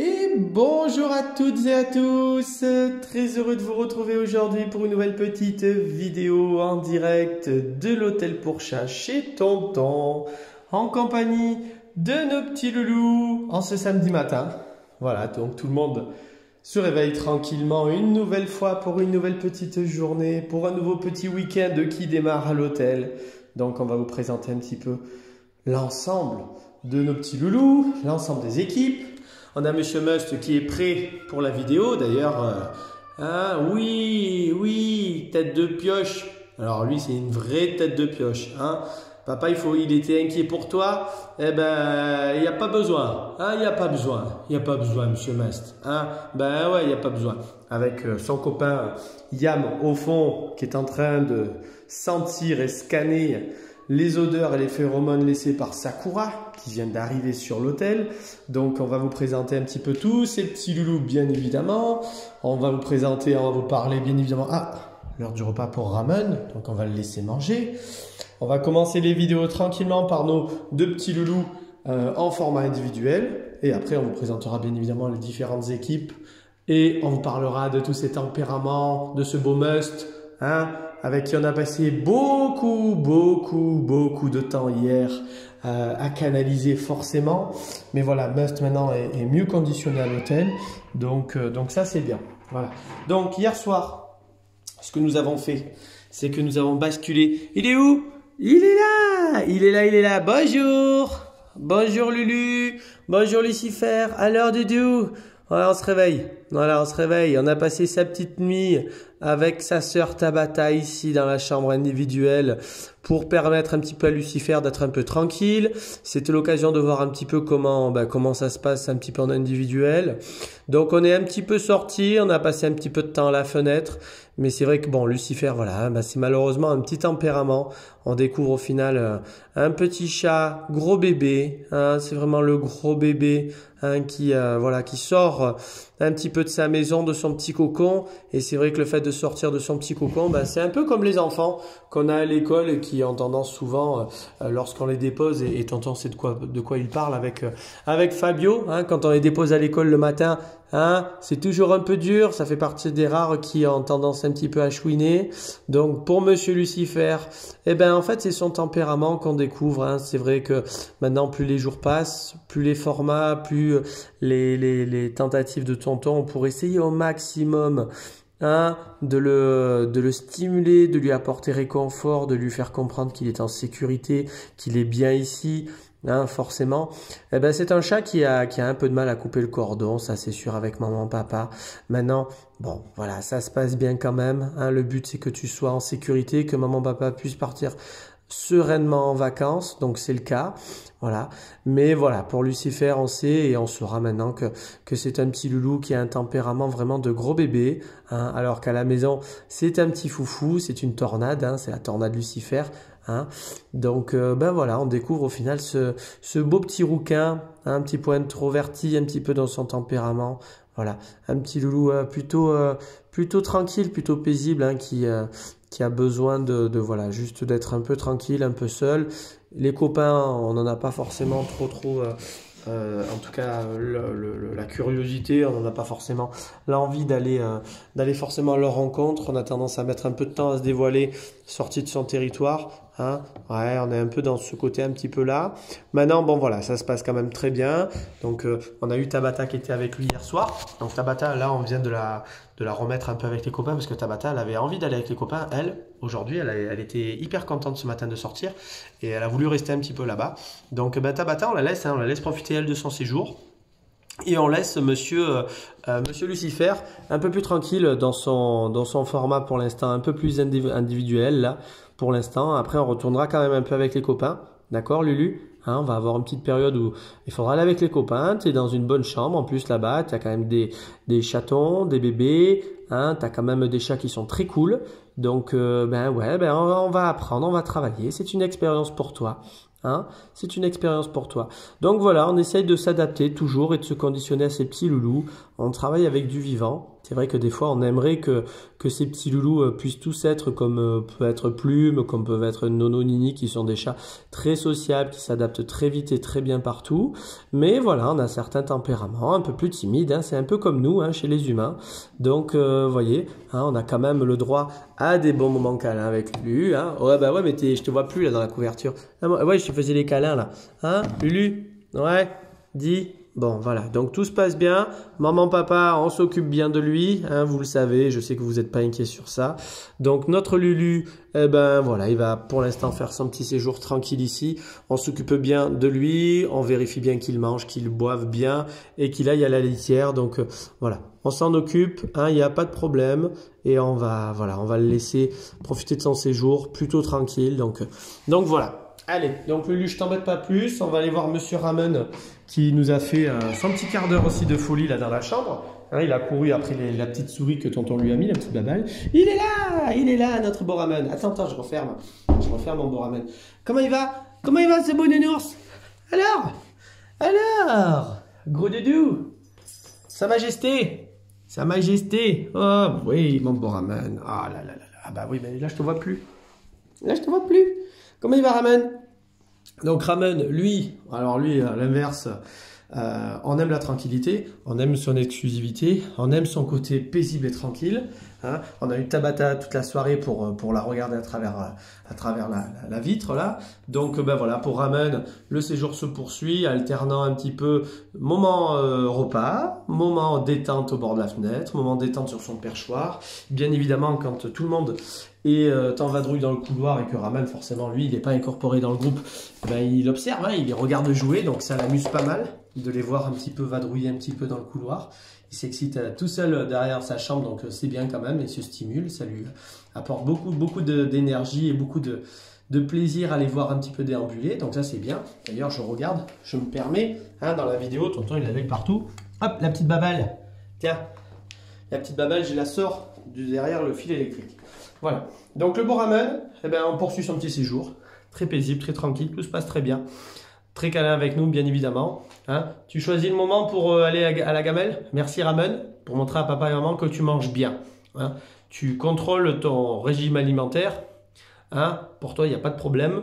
Et bonjour à toutes et à tous, très heureux de vous retrouver aujourd'hui pour une nouvelle petite vidéo en direct de l'hôtel pour chat chez Tonton, en compagnie de nos petits loulous en ce samedi matin. Voilà, donc tout le monde se réveille tranquillement une nouvelle fois pour une nouvelle petite journée, pour un nouveau petit week-end qui démarre à l'hôtel. Donc on va vous présenter un petit peu l'ensemble de nos petits loulous, l'ensemble des équipes. On a Monsieur Must qui est prêt pour la vidéo. D'ailleurs, oui, tête de pioche. Alors lui, c'est une vraie tête de pioche. Hein. Papa, il était inquiet pour toi. Eh ben, il n'y a pas besoin. Hein, il n'y a pas besoin, Monsieur Must. Hein. Ben ouais, il n'y a pas besoin. Avec son copain Yam au fond, qui est en train de sentir et scanner les odeurs et les phéromones laissés par Sakura, qui vient d'arriver sur l'hôtel. Donc, on va vous présenter un petit peu tous ces petits loulous, bien évidemment. On va vous parler, bien évidemment. L'heure du repas pour Ramen. Donc, on va le laisser manger. On va commencer les vidéos tranquillement par nos deux petits loulous en format individuel. Et après, on vous présentera bien évidemment les différentes équipes. Et on vous parlera de tous ces tempéraments, de ce beau Must, hein, avec qui on a passé beaucoup de temps hier à canaliser forcément. Mais voilà, Must maintenant est mieux conditionné à l'hôtel. Donc ça, c'est bien. Voilà. Donc hier soir, ce que nous avons fait, c'est que nous avons basculé. Il est où? Il est là. Bonjour Lulu. Bonjour Lucifer. Alors Doudou. Voilà, on se réveille. On a passé sa petite nuit avec sa sœur Tabata ici dans la chambre individuelle pour permettre un petit peu à Lucifer d'être un peu tranquille. C'était l'occasion de voir un petit peu comment ça se passe un petit peu en individuel. Donc on est un petit peu sorti, on a passé un petit peu de temps à la fenêtre. Mais c'est vrai que bon, Lucifer, voilà, c'est malheureusement un petit tempérament. On découvre au final un petit chat, gros bébé. Hein, c'est vraiment le gros bébé qui sort un petit peu de sa maison, de son petit cocon. Et c'est vrai que le fait de sortir de son petit cocon, c'est un peu comme les enfants qu'on a à l'école et qui ont tendance souvent, lorsqu'on les dépose, et Tonton sait de quoi il parle avec Fabio, hein, quand on les dépose à l'école le matin. Hein, c'est toujours un peu dur, ça fait partie des rares qui ont tendance un petit peu à chouiner. Donc pour Monsieur Lucifer, en fait c'est son tempérament qu'on découvre. Hein. C'est vrai que maintenant plus les jours passent, plus les formats, plus les tentatives de Tonton pour essayer au maximum de le stimuler, de lui apporter réconfort, de lui faire comprendre qu'il est en sécurité, qu'il est bien ici. Hein, forcément, c'est un chat qui a un peu de mal à couper le cordon, ça c'est sûr, avec maman, papa. Maintenant, bon, voilà, ça se passe bien quand même. Hein, le but c'est que tu sois en sécurité, que maman, papa puissent partir sereinement en vacances, donc c'est le cas. Voilà, mais voilà, pour Lucifer, on sait et on saura maintenant que c'est un petit loulou qui a un tempérament vraiment de gros bébé, hein, alors qu'à la maison, c'est un petit foufou, c'est une tornade, hein, c'est la tornade Lucifer. Hein. Donc voilà, on découvre au final ce beau petit rouquin, hein, un petit peu introverti, un petit peu dans son tempérament. Voilà, un petit loulou plutôt tranquille, plutôt paisible, hein, qui a besoin voilà, juste d'être un peu tranquille, un peu seul. Les copains, on n'en a pas forcément trop. En tout cas, la curiosité, on n'en a pas forcément l'envie d'aller forcément à leur rencontre. On a tendance à mettre un peu de temps à se dévoiler, sorti de son territoire. Hein. Ouais, on est un peu dans ce côté un petit peu là. Maintenant, bon voilà, ça se passe quand même très bien. Donc, on a eu Tabata qui était avec lui hier soir. Donc Tabata, là, on vient de la remettre un peu avec les copains parce que Tabata, elle avait envie d'aller avec les copains. Elle, aujourd'hui, elle était hyper contente ce matin de sortir et elle a voulu rester un petit peu là-bas. Donc, Tabata, on la laisse profiter elle de son séjour. Et on laisse Monsieur Lucifer un peu plus tranquille dans son format pour l'instant, un peu plus individuel là pour l'instant. Après, on retournera quand même un peu avec les copains. D'accord, Lulu? Hein, on va avoir une petite période où il faudra aller avec les copains. Tu es dans une bonne chambre. En plus, là-bas, tu as quand même des chatons, des bébés. Hein, tu as quand même des chats qui sont très cool. Donc, on va apprendre, on va travailler. C'est une expérience pour toi. Hein, c'est une expérience pour toi. Donc voilà, on essaye de s'adapter toujours et de se conditionner à ces petits loulous. On travaille avec du vivant. C'est vrai que des fois, on aimerait que ces petits loulous puissent tous être comme peut être Plume, comme peuvent être Nono, Nini, qui sont des chats très sociables, qui s'adaptent très vite et très bien partout. Mais voilà, on a certains tempéraments un peu plus timides, hein, c'est un peu comme nous, hein, chez les humains. Donc, vous voyez, hein, on a quand même le droit à des bons moments câlins avec Lulu. Hein. Ouais, bah ouais, mais je te vois plus là dans la couverture. Ah, ouais, je te faisais les câlins là. Hein, Lulu? Ouais, dis. Bon, voilà, donc tout se passe bien. Maman, papa, on s'occupe bien de lui, hein, vous le savez, je sais que vous n'êtes pas inquiets sur ça. Donc notre Lulu, eh ben voilà, il va pour l'instant faire son petit séjour tranquille ici. On s'occupe bien de lui, on vérifie bien qu'il mange, qu'il boive bien et qu'il aille à la litière. Donc voilà, on s'en occupe, hein, il n'y a pas de problème et on va le laisser profiter de son séjour plutôt tranquille. Donc voilà. Allez, donc Lulu, je t'embête pas plus. On va aller voir Monsieur Ramen qui nous a fait son petit quart d'heure aussi de folie là dans la chambre. Hein, il a couru après la petite souris que tonton lui a mis, la petite babale. Il est là, notre beau Ramen. Attends, je referme mon beau Ramen. Comment il va ce beau nounours? Alors, gros doudou, Sa Majesté. Oh oui, mon beau Ramen. Ah là là là. Ah bah oui, mais là je te vois plus. Comment il va, Ramen? Donc Ramen, lui, à l'inverse, on aime la tranquillité, on aime son exclusivité, on aime son côté paisible et tranquille. Hein. On a eu Tabata toute la soirée pour la regarder à travers la vitre là. Donc ben voilà, pour Ramen, le séjour se poursuit, alternant un petit peu moment repas, moment détente au bord de la fenêtre, moment détente sur son perchoir. Bien évidemment, quand tout le monde est en vadrouille dans le couloir et que Ramen, forcément, lui, il n'est pas incorporé dans le groupe, ben, il observe, hein, il les regarde jouer, donc ça l'amuse pas mal de les voir un petit peu vadrouiller un petit peu dans le couloir. Il s'excite tout seul derrière sa chambre, donc c'est bien quand même, il se stimule, ça lui apporte beaucoup d'énergie et beaucoup de plaisir à les voir un petit peu déambuler, donc ça c'est bien. D'ailleurs, je me permets, hein, dans la vidéo, tonton il a l'œil partout. Hop, la petite babale, tiens, la petite babale, je la sors derrière le fil électrique. Voilà, donc le beau Ramen, eh ben, on poursuit son petit séjour, très paisible, très tranquille, tout se passe très bien. Très câlin avec nous, bien évidemment. Hein. Tu choisis le moment pour aller à la gamelle. Merci Ramen, pour montrer à papa et maman que tu manges bien. Hein. Tu contrôles ton régime alimentaire. Hein. Pour toi, il n'y a pas de problème.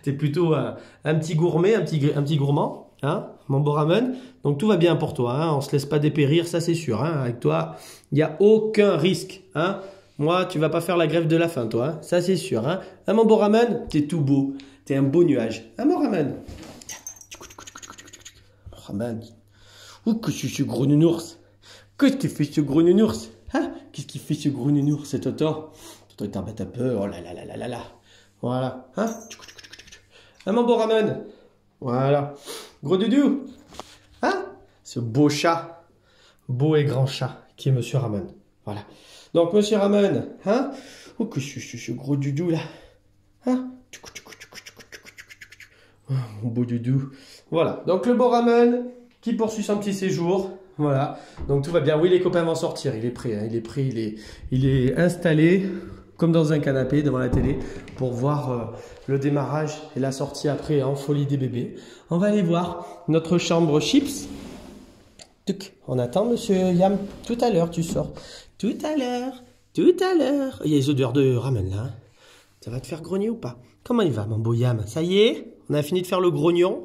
Tu es plutôt un petit gourmet, un petit gourmand. Hein, mon beau Ramen. Donc tout va bien pour toi. Hein. On ne se laisse pas dépérir, ça c'est sûr. Hein. Avec toi, il n'y a aucun risque. Hein. Moi, tu vas pas faire la grève de la faim, toi. Hein. Ça c'est sûr. Hein. Hein, mon beau Ramen, tu es tout beau. T'es un beau nuage. Ah, mon Ramen. Ramen. Où que je suis ce gros nounours? Qu'est-ce que fait ce gros nounours? Hein? Qu'est-ce qu'il fait ce gros nounours, c'est Toto? Toto, il t'embête un peu. Oh là là là là là là. Voilà. Hein? Ah, mon beau Ramen. Voilà. Gros doudou. Hein? Ce beau chat. Beau et grand chat qui est Monsieur Ramen. Voilà. Donc, Monsieur Ramen. Hein? Où que je suis ce gros doudou là? Hein? Oh, mon beau doudou. Voilà, donc le beau Ramen qui poursuit son petit séjour. Voilà, donc tout va bien. Oui, les copains vont sortir, il est prêt, hein. Il est installé comme dans un canapé devant la télé pour voir le démarrage et la sortie après en folie des bébés. On va aller voir notre chambre chips. On attend Monsieur Yam, tout à l'heure tu sors. Tout à l'heure. Il y a les odeurs de Ramen là. Hein. Ça va te faire grogner ou pas? Comment il va, mon beau Yam? Ça y est? On a fini de faire le grognon?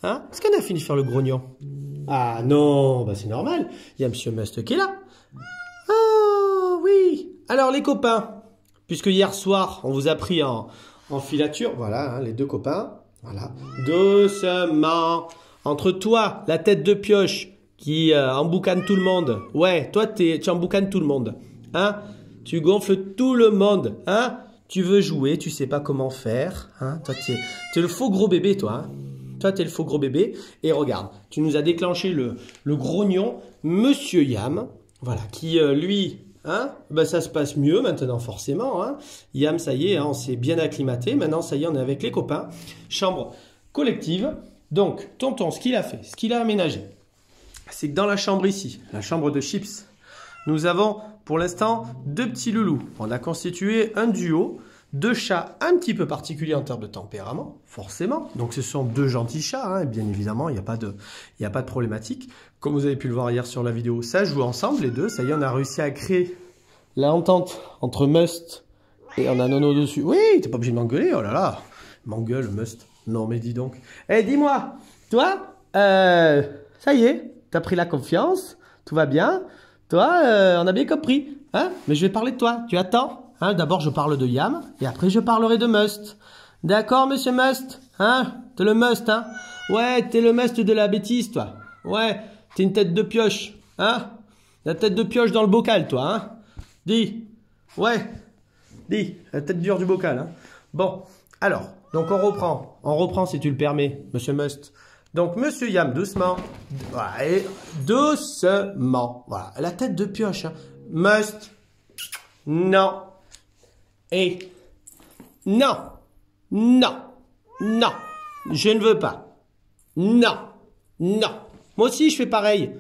Hein? Est-ce qu'on a fini de faire le grognon? Ah non, bah c'est normal. Il y a Monsieur Must qui est là. Ah oui. Alors les copains, puisque hier soir, on vous a pris en filature. Voilà, hein, les deux copains. Voilà. Doucement. Entre toi, la tête de pioche qui emboucane tout le monde. Ouais, toi, tu emboucanes tout le monde. Hein? Tu gonfles tout le monde. Hein? Tu veux jouer, tu sais pas comment faire. Hein? Toi, t'es le faux gros bébé, toi. Hein? Toi, t'es le faux gros bébé. Et regarde, tu nous as déclenché le grognon, Monsieur Yam. Voilà, qui, lui, hein? Ben, ça se passe mieux maintenant, forcément. Hein? Yam, ça y est, hein, on s'est bien acclimaté. Maintenant, ça y est, on est avec les copains. Chambre collective. Donc, tonton, ce qu'il a fait, ce qu'il a aménagé, c'est que dans la chambre ici, la chambre de chips, nous avons pour l'instant deux petits loulous. On a constitué un duo. deux chats un petit peu particuliers en termes de tempérament, forcément. Donc ce sont deux gentils chats, hein, bien évidemment, il n'y a pas de problématique. Comme vous avez pu le voir hier sur la vidéo, ça joue ensemble les deux. Ça y est, on a réussi à créer l'entente entre Must et on a Nono dessus. Oui, t'es pas obligé de m'engueuler, oh là là. M'engueule, Must. Non mais dis donc. Eh, dis-moi, toi, ça y est, t'as pris la confiance, tout va bien. Toi, on a bien compris, hein? Mais je vais parler de toi, tu attends? Hein, d'abord, je parle de Yam, et après, je parlerai de Must. D'accord, monsieur Must? Hein? T'es le Must, hein? Ouais, t'es le Must de la bêtise, toi. Ouais, t'es une tête de pioche, hein? La tête de pioche dans le bocal, toi, hein? Dis. Ouais. Dis, la tête dure du bocal, hein? Bon, alors, donc on reprend. On reprend, si tu le permets, monsieur Must. Donc, monsieur Yam, doucement. Ouais, doucement. Voilà, la tête de pioche, hein? Must. Non. Et non, non, non, je ne veux pas. Non, non. Moi aussi, je fais pareil.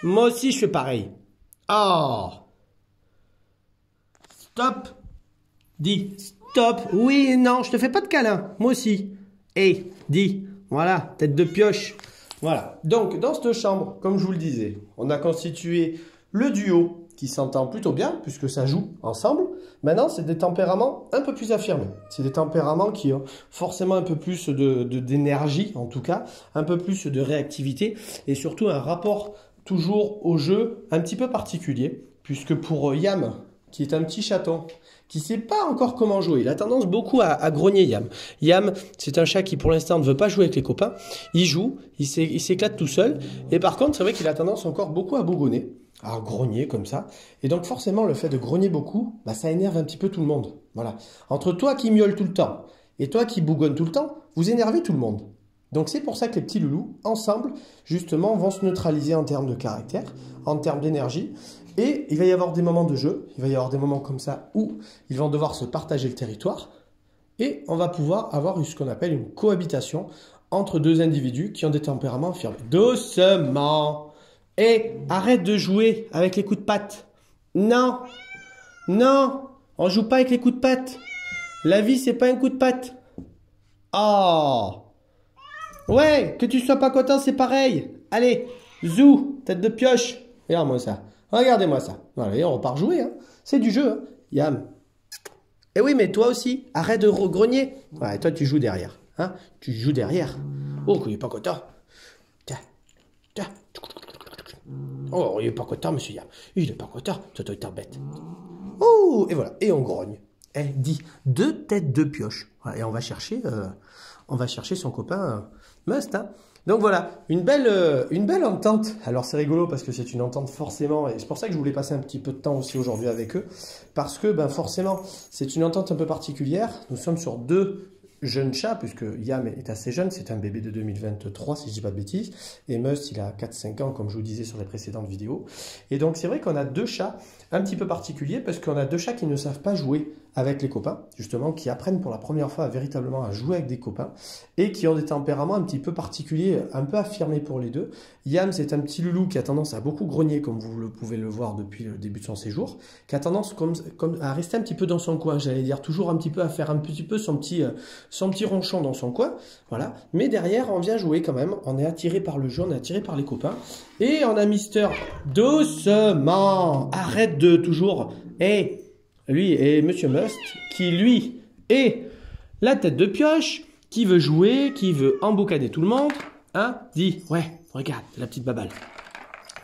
Moi aussi, je fais pareil. Oh. Stop. Dis, stop. Oui, non, je te fais pas de câlin. Moi aussi. Et dis, voilà, tête de pioche. Voilà. Donc, dans cette chambre, comme je vous le disais, on a constitué le duo qui s'entend plutôt bien, puisque ça joue ensemble. Maintenant, c'est des tempéraments un peu plus affirmés. C'est des tempéraments qui ont forcément un peu plus d'énergie, en tout cas, un peu plus de réactivité, et surtout un rapport toujours au jeu un petit peu particulier, puisque pour Yam, qui est un petit chaton, qui ne sait pas encore comment jouer, il a tendance beaucoup à grogner Yam. Yam, c'est un chat qui pour l'instant ne veut pas jouer avec les copains, il joue, il s'éclate tout seul, et par contre, c'est vrai qu'il a tendance encore beaucoup à bougonner, à grogner comme ça. Et donc forcément, le fait de grogner beaucoup, bah, ça énerve un petit peu tout le monde. Voilà. Entre toi qui miaule tout le temps et toi qui bougonne tout le temps, vous énervez tout le monde. Donc c'est pour ça que les petits loulous, ensemble, justement, vont se neutraliser en termes de caractère, en termes d'énergie. Et il va y avoir des moments de jeu, il va y avoir des moments comme ça où ils vont devoir se partager le territoire. Et on va pouvoir avoir ce qu'on appelle une cohabitation entre deux individus qui ont des tempéraments affirmés. Doucement! Et arrête de jouer avec les coups de patte. Non, non, on joue pas avec les coups de patte. La vie, c'est pas un coup de patte. Oh, ouais, que tu sois pas content, c'est pareil. Allez, zou, tête de pioche. Regarde-moi ça. Regardez-moi ça. Voilà, et on repart jouer. Hein. C'est du jeu. Hein. Yam. Eh oui, mais toi aussi, arrête de grogner. Ouais, toi, tu joues derrière. Hein. Tu joues derrière. Oh, il est pas content. Tiens, tiens. Oh, il est pas content, monsieur Yam. Il est pas content. Ça doit être bête. Oh, et voilà. Et on grogne. Elle dit deux têtes de pioche. Voilà, et on va chercher son copain Must. Hein. Donc voilà, une belle entente. Alors c'est rigolo parce que c'est une entente forcément, et c'est pour ça que je voulais passer un petit peu de temps aussi aujourd'hui avec eux, parce que ben forcément, c'est une entente un peu particulière. Nous sommes sur deux jeune chat, puisque Yam est assez jeune, c'est un bébé de 2023 si je ne dis pas de bêtises, et Must il a 4-5 ans comme je vous disais sur les précédentes vidéos. Et donc c'est vrai qu'on a deux chats un petit peu particuliers, parce qu'on a deux chats qui ne savent pas jouer avec les copains, justement, qui apprennent pour la première fois véritablement à jouer avec des copains, et qui ont des tempéraments un petit peu particuliers, un peu affirmés pour les deux. Yam, c'est un petit loulou qui a tendance à beaucoup grogner, comme vous pouvez le voir depuis le début de son séjour, qui a tendance comme à rester un petit peu dans son coin, j'allais dire, toujours un petit peu à faire un petit peu son petit ronchon dans son coin, voilà. Mais derrière, on vient jouer quand même, on est attiré par le jeu, on est attiré par les copains, et on a Mister doucement, arrête de toujours, lui et Monsieur Must, qui lui est la tête de pioche, qui veut jouer, qui veut emboucaner tout le monde, hein, dit, ouais, regarde, la petite babale.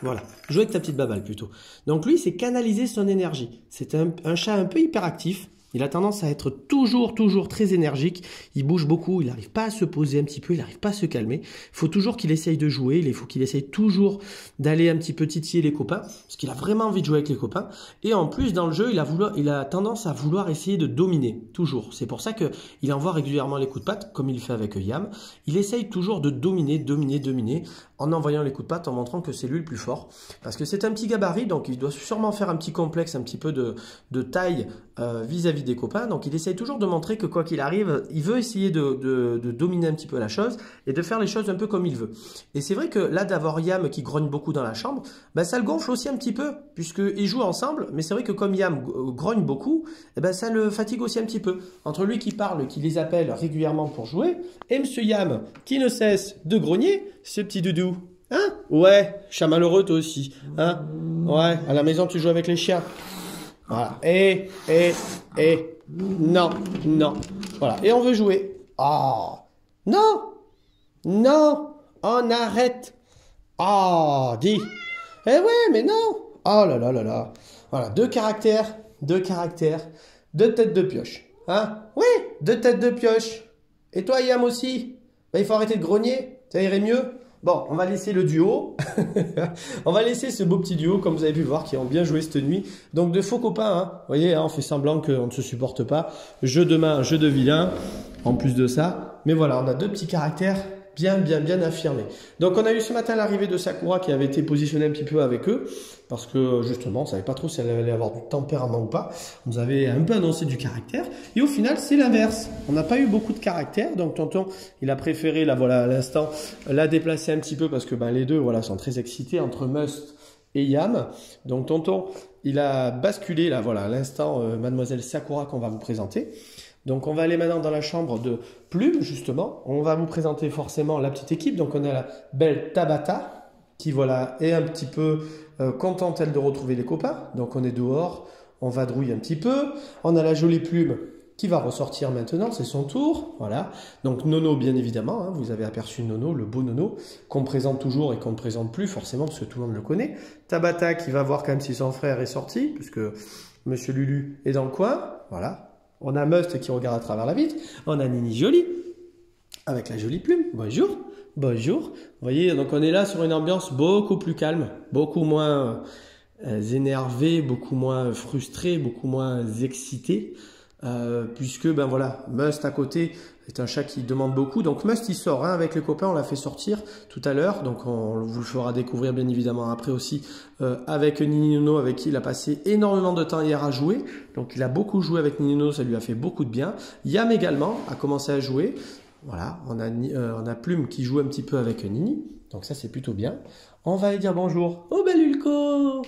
Voilà, jouer avec ta petite babale plutôt. Donc lui, c'est canaliser son énergie. C'est un chat un peu hyperactif. Il a tendance à être toujours très énergique. Il bouge beaucoup, il n'arrive pas à se poser un petit peu, il n'arrive pas à se calmer. Il faut toujours qu'il essaye de jouer, il faut qu'il essaye toujours d'aller un petit peu titiller les copains, parce qu'il a vraiment envie de jouer avec les copains. Et en plus, dans le jeu, il a tendance à vouloir essayer de dominer, toujours. C'est pour ça qu'il envoie régulièrement les coups de patte, comme il fait avec Yam. Il essaye toujours de dominer, en envoyant les coups de patte, en montrant que c'est lui le plus fort. Parce que c'est un petit gabarit, donc il doit sûrement faire un petit complexe, un petit peu de taille vis-à-vis des copains. Donc il essaye toujours de montrer que quoi qu'il arrive, il veut essayer de dominer un petit peu la chose et de faire les choses un peu comme il veut. Et c'est vrai que là d'avoir Yam qui grogne beaucoup dans la chambre, ben, ça le gonfle aussi un petit peu puisqu'ils jouent ensemble. Mais c'est vrai que comme Yam grogne beaucoup, eh ben, ça le fatigue aussi un petit peu. Entre lui qui parle, qui les appelle régulièrement pour jouer, et Monsieur Yam qui ne cesse de grogner, ce petit doudou. Hein? Ouais, chat malheureux toi aussi. Hein? Ouais, à la maison tu joues avec les chiens. Voilà. Non, non. Voilà. Et on veut jouer. Oh. Non. Non. On arrête. Oh, dis. Eh ouais, mais non. Oh là là là là. Voilà. Deux caractères. Deux têtes de pioche. Hein? Oui, deux têtes de pioche. Et toi, Yam aussi? Ben, il faut arrêter de grogner. Ça irait mieux. Bon, on va laisser le duo. On va laisser ce beau petit duo, comme vous avez pu le voir, qui ont bien joué cette nuit. Donc, de faux copains, hein. Vous voyez, hein, on fait semblant qu'on ne se supporte pas. Jeu de main, jeu de vilain, en plus de ça. Mais voilà, on a deux petits caractères bien affirmés. Donc, on a eu ce matin l'arrivée de Sakura qui avait été positionnée un petit peu avec eux. Parce que, justement, on ne savait pas trop si elle allait avoir du tempérament ou pas. On nous avait un peu annoncé du caractère. Et au final, c'est l'inverse. On n'a pas eu beaucoup de caractère. Donc, tonton, il a préféré, là, voilà, à l'instant, la déplacer un petit peu parce que ben, les deux, voilà, sont très excités entre Must et Yam. Donc, tonton, il a basculé, là, voilà, à l'instant, mademoiselle Sakura qu'on va vous présenter. Donc, on va aller maintenant dans la chambre de Plume, justement. On va vous présenter forcément la petite équipe. Donc, on a la belle Tabata qui, voilà, est un petit peu contente, elle, de retrouver les copains. Donc, on est dehors, on vadrouille un petit peu. On a la jolie Plume qui va ressortir maintenant, c'est son tour. Voilà. Donc, Nono, bien évidemment. Hein, vous avez aperçu Nono, le beau Nono, qu'on présente toujours et qu'on ne présente plus, forcément, parce que tout le monde le connaît. Tabata qui va voir quand même si son frère est sorti, puisque Monsieur Lulu est dans le coin. Voilà. On a Must qui regarde à travers la vitre. On a Nini Jolie avec la jolie Plume. Bonjour. Bonjour. Vous voyez, donc on est là sur une ambiance beaucoup plus calme, beaucoup moins énervé, beaucoup moins frustré, beaucoup moins excité. Puisque, ben voilà, Must à côté est un chat qui demande beaucoup. Donc Must, il sort hein, avec les copains, on l'a fait sortir tout à l'heure. Donc on vous le fera découvrir bien évidemment après aussi avec Nini Nono, avec qui il a passé énormément de temps hier à jouer. Donc il a beaucoup joué avec Nini Nono, ça lui a fait beaucoup de bien. Yam également a commencé à jouer. Voilà, on a Plume qui joue un petit peu avec Nini. Donc ça, c'est plutôt bien. On va aller dire bonjour. Oh ben Lulko!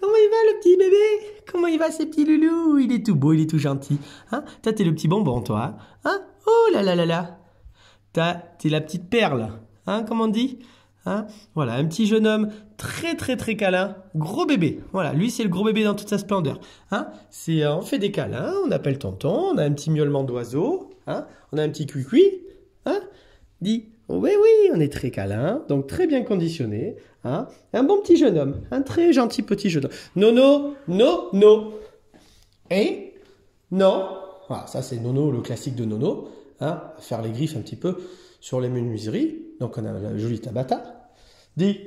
Comment il va le petit bébé? Comment il va ce petit loulou? Il est tout beau, il est tout gentil. Hein? Toi, t'es le petit bonbon, toi. Hein? Oh là là là là. T'es la petite perle. Hein? Comment on dit? Hein? Voilà, un petit jeune homme très câlin. Gros bébé. Voilà, lui, c'est le gros bébé dans toute sa splendeur. Hein? On fait des câlins, on appelle tonton, on a un petit miaulement d'oiseau. Hein? On a un petit cuicui. Hein? Dis. Oh, oui, on est très câlin, donc très bien conditionné. Hein? Un bon petit jeune homme, un très gentil petit jeune homme. Nono, no. Et non. Voilà, ça c'est Nono, le classique de Nono. Hein? À faire les griffes un petit peu sur les menuiseries. Donc on a la jolie Tabata. Dis.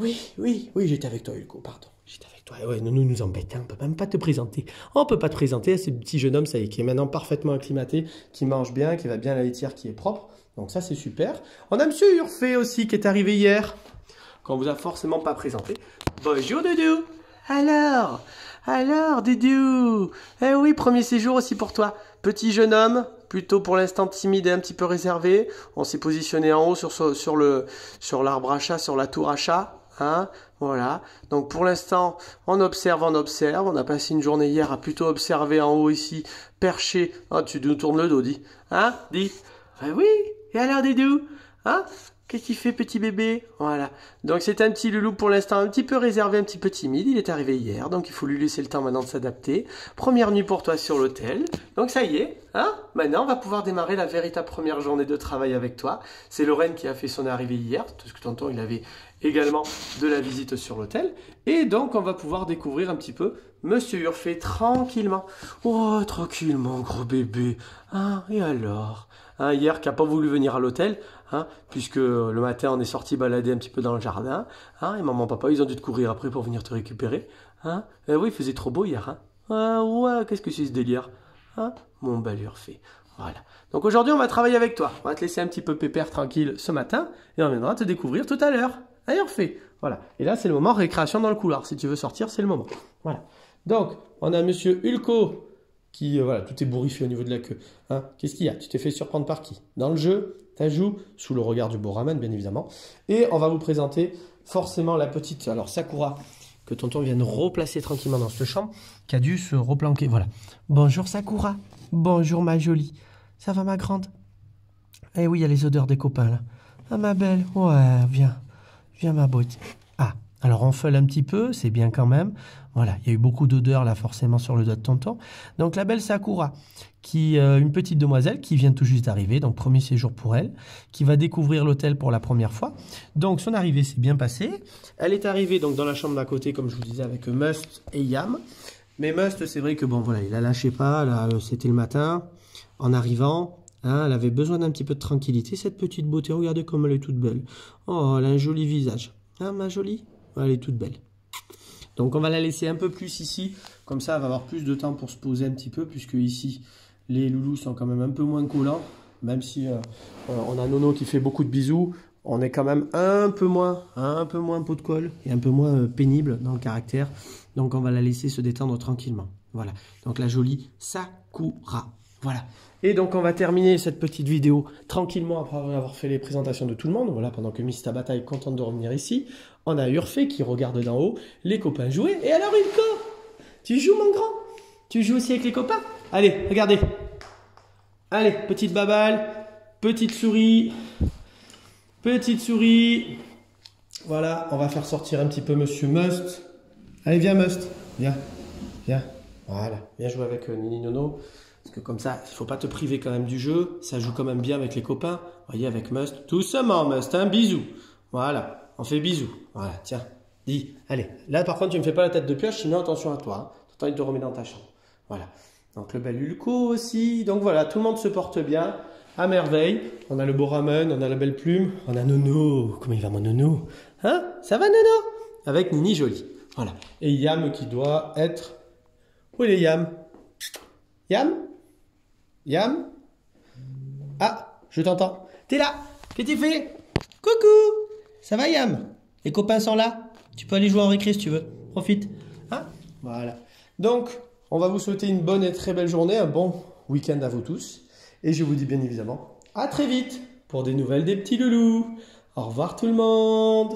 Oui, j'étais avec toi, Hugo, pardon. J'étais avec toi. Ouais, Nono nous embête, hein. On peut même pas te présenter. On peut pas te présenter à ce petit jeune homme, ça y est, qui est maintenant parfaitement acclimaté, qui mange bien, qui va bien à la litière, qui est propre. Donc ça, c'est super. On a Monsieur Urfé aussi qui est arrivé hier, qu'on vous a forcément pas présenté. Bonjour Doudou. Alors Doudou. Eh oui, premier séjour aussi pour toi. Petit jeune homme, plutôt pour l'instant timide et un petit peu réservé. On s'est positionné en haut sur l'arbre à chat, sur la tour à chat. Hein, voilà. Donc pour l'instant, on observe. On a passé une journée hier à plutôt observer en haut ici, perché. Oh, tu nous tournes le dos, dis. Hein, dis. Ah oui. Et alors, Doudou? Hein? Qu'est-ce qu'il fait, petit bébé? Voilà. Donc, c'est un petit loulou pour l'instant, un petit peu réservé, un petit peu timide. Il est arrivé hier, donc il faut lui laisser le temps maintenant de s'adapter. Première nuit pour toi sur l'hôtel. Donc, ça y est. Hein? Maintenant, on va pouvoir démarrer la véritable première journée de travail avec toi. C'est Lorraine qui a fait son arrivée hier, parce que tonton, il avait également de la visite sur l'hôtel. Et donc, on va pouvoir découvrir un petit peu Monsieur Urfé tranquillement. Oh, tranquillement, gros bébé. Hein? Et alors? Hein, hier, qui n'a pas voulu venir à l'hôtel, hein, puisque le matin, on est sorti balader un petit peu dans le jardin. Hein, et maman, papa, ils ont dû te courir après pour venir te récupérer. Hein. Et oui, il faisait trop beau hier. Hein. Ah ouais, qu'est-ce que c'est ce délire? Hein, mon bel Urfé. Voilà. Donc aujourd'hui, on va travailler avec toi. On va te laisser un petit peu pépère tranquille ce matin, et on viendra te découvrir tout à l'heure. À Urfé. Voilà. Et là, c'est le moment récréation dans le couloir. Si tu veux sortir, c'est le moment. Voilà. Donc, on a Monsieur Hulko qui voilà, tout est bourriffé au niveau de la queue. Hein? Qu'est-ce qu'il y a? Tu t'es fait surprendre par qui? Dans le jeu, tu joues sous le regard du Boraman, bien évidemment. Et on va vous présenter forcément la petite, alors Sakura, que tonton vient de replacer tranquillement dans cette chambre, qui a dû se replanquer. Voilà. Bonjour Sakura. Bonjour ma jolie. Ça va ma grande? Eh oui, il y a les odeurs des copains là. Ah ma belle. Ouais, viens. Viens ma beauté. Ah, alors on feule un petit peu, c'est bien quand même. Voilà, il y a eu beaucoup d'odeurs là forcément sur le dos de tonton. Donc la belle Sakura, qui une petite demoiselle qui vient tout juste d'arriver, donc premier séjour pour elle, qui va découvrir l'hôtel pour la première fois. Donc son arrivée s'est bien passée. Elle est arrivée donc dans la chambre d'à côté, comme je vous disais, avec Must et Yam. Mais Must, c'est vrai que bon voilà, il a lâché pas, là c'était le matin, en arrivant. Hein, elle avait besoin d'un petit peu de tranquillité, cette petite beauté. Regardez comme elle est toute belle. Oh, elle a un joli visage. Hein, ma jolie? Elle est toute belle. Donc, on va la laisser un peu plus ici. Comme ça, elle va avoir plus de temps pour se poser un petit peu. Puisque ici, les loulous sont quand même un peu moins collants. Même si on a Nono qui fait beaucoup de bisous. On est quand même un peu moins pot de colle. Et un peu moins pénible dans le caractère. Donc, on va la laisser se détendre tranquillement. Voilà. Donc, la jolie Sakura. Voilà. Et donc, on va terminer cette petite vidéo tranquillement après avoir fait les présentations de tout le monde. Voilà, pendant que Miss Tabata est contente de revenir ici. On a Urfé qui regarde d'en haut les copains jouer. Et alors, Ilko, tu joues, mon grand? Tu joues aussi avec les copains? Allez, regardez. Allez, petite baballe, petite souris. Petite souris. Voilà, on va faire sortir un petit peu Monsieur Must. Allez, viens, Must. Viens, viens. Voilà, viens jouer avec Nini Nono. Parce que comme ça, il ne faut pas te priver quand même du jeu. Ça joue quand même bien avec les copains. Vous voyez, avec Must. Tout simplement, Must. Un bisou. Voilà. On fait bisous. Voilà. Tiens. Dis. Allez. Là, par contre, tu ne me fais pas la tête de pioche. Sinon, attention à toi. Hein. Attends, il te remet dans ta chambre. Voilà. Donc, le bel Ulco aussi. Donc, voilà. Tout le monde se porte bien. À merveille. On a le beau ramen. On a la belle plume. On a Nono. Comment il va, mon Nono? Hein? Ça va, Nono? Avec Nini Jolie. Voilà. Et Yam qui doit être... Où est Yam? Yam? Yam? Ah, je t'entends. T'es là? Qu'est-ce que tu fais? Coucou! Ça va, Yam? Les copains sont là? Tu peux aller jouer en récré si tu veux. Profite. Hein? Voilà. Donc, on va vous souhaiter une bonne et très belle journée, un bon week-end à vous tous. Et je vous dis bien évidemment à très vite pour des nouvelles des petits loulous. Au revoir tout le monde!